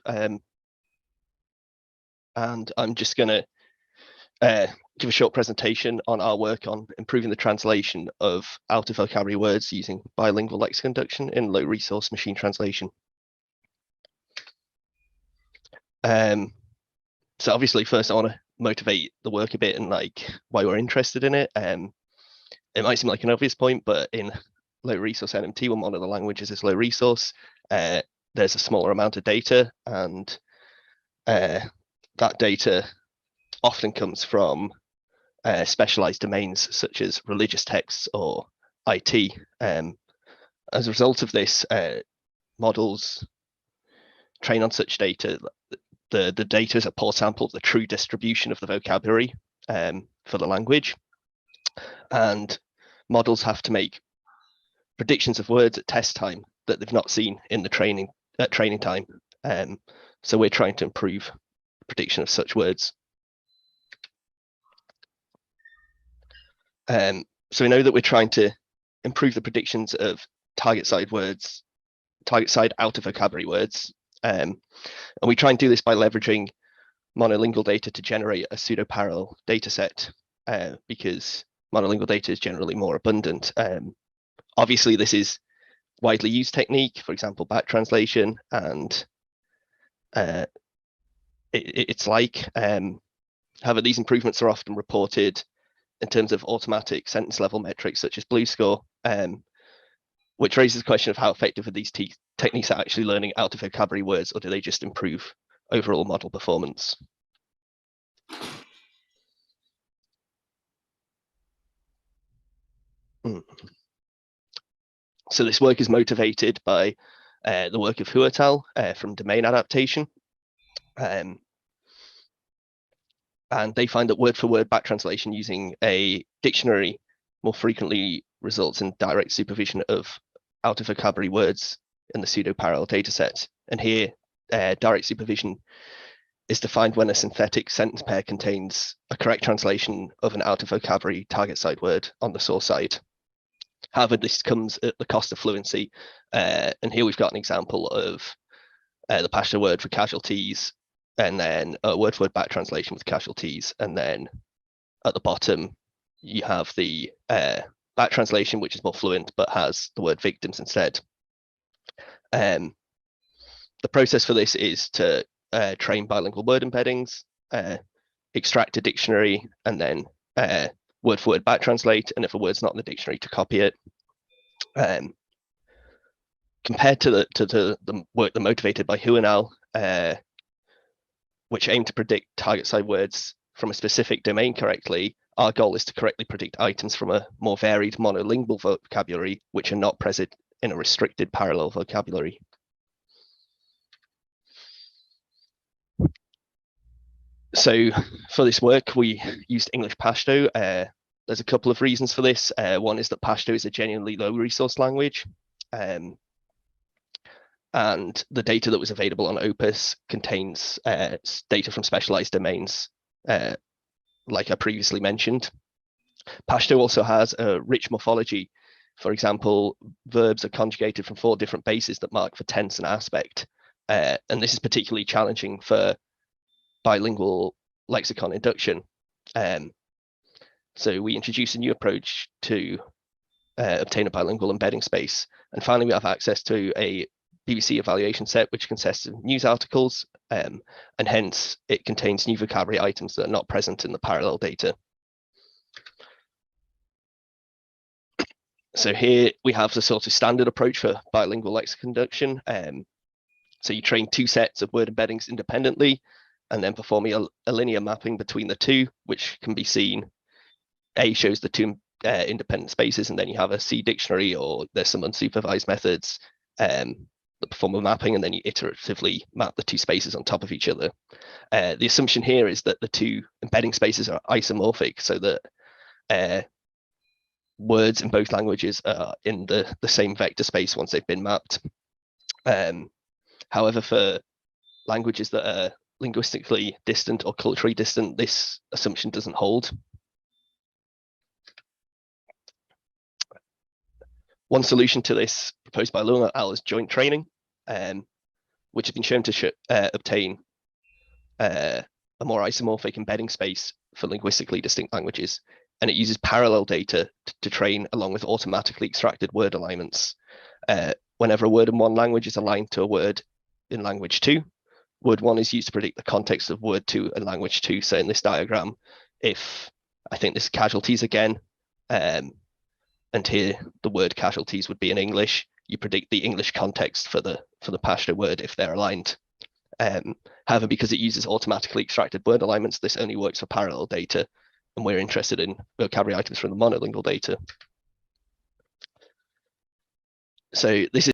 and I'm just going to give a short presentation on our work on improving the translation of out-of-vocabulary words using bilingual lexicon induction in low-resource machine translation. So obviously, first I want to motivate the work a bit and like why we're interested in it. It might seem like an obvious point, but in low-resource NMT, when one of the languages is low-resource, there's a smaller amount of data, and that data often comes from specialized domains such as religious texts or IT. As a result of this, models train on such data. The data is a poor sample of the true distribution of the vocabulary for the language, and models have to make predictions of words at test time that they've not seen in the training time. So we're trying to improve prediction of such words. So we know that we're trying to improve the predictions of target side out of vocabulary words. And we try and do this by leveraging monolingual data to generate a pseudo-parallel data set, because monolingual data is generally more abundant. Obviously, this is widely used technique, for example, back translation, and however, these improvements are often reported in terms of automatic sentence level metrics such as Blue Score, which raises the question of how effective are these techniques at actually learning out of vocabulary words, or do they just improve overall model performance? So this work is motivated by the work of Hu et al. From domain adaptation. And they find that word-for-word back translation using a dictionary more frequently results in direct supervision of out-of-vocabulary words in the pseudo-parallel dataset. And here, direct supervision is defined when a synthetic sentence pair contains a correct translation of an out-of-vocabulary target side word on the source side. However, this comes at the cost of fluency. And here we've got an example of the Pashto word for casualties, and then a word-for-word back translation with casualties. And then at the bottom, you have the back translation, which is more fluent, but has the word victims instead. The process for this is to train bilingual word embeddings, extract a dictionary, and then word-for-word back translate. And if a word's not in the dictionary, to copy it. Compared to the work that motivated by Hu and al, which aim to predict target side words from a specific domain correctly, our goal is to correctly predict items from a more varied monolingual vocabulary, which are not present in a restricted parallel vocabulary. So for this work, we used English Pashto. There's a couple of reasons for this. One is that Pashto is a genuinely low resource language. And the data that was available on Opus contains data from specialized domains, like I previously mentioned. Pashto also has a rich morphology. For example, verbs are conjugated from 4 different bases that mark for tense and aspect. And this is particularly challenging for bilingual lexicon induction. So we introduce a new approach to obtain a bilingual embedding space. And finally, we have access to a BBC evaluation set, which consists of news articles, and hence it contains new vocabulary items that are not present in the parallel data. So here we have the sort of standard approach for bilingual lexicon induction. So you train 2 sets of word embeddings independently, and then perform a linear mapping between the 2, which can be seen. A shows the 2 independent spaces, and then you have a C dictionary, or there's some unsupervised methods that perform a mapping, and then you iteratively map the 2 spaces on top of each other. The assumption here is that the 2 embedding spaces are isomorphic, so that words in both languages are in the same vector space once they've been mapped. However, for languages that are linguistically distant or culturally distant, this assumption doesn't hold. One solution to this proposed by Lung et al. Is joint training, which has been shown to obtain a more isomorphic embedding space for linguistically distinct languages. And it uses parallel data to train along with automatically extracted word alignments. Whenever a word in one language is aligned to a word in language 2, word 1 is used to predict the context of word 2 in language 2. So in this diagram, if I think this is casualties again, and here the word casualties would be in English, you predict the English context for the Pashto word if they're aligned. However, because it uses automatically extracted word alignments, this only works for parallel data, and we're interested in vocabulary items from the monolingual data. So this is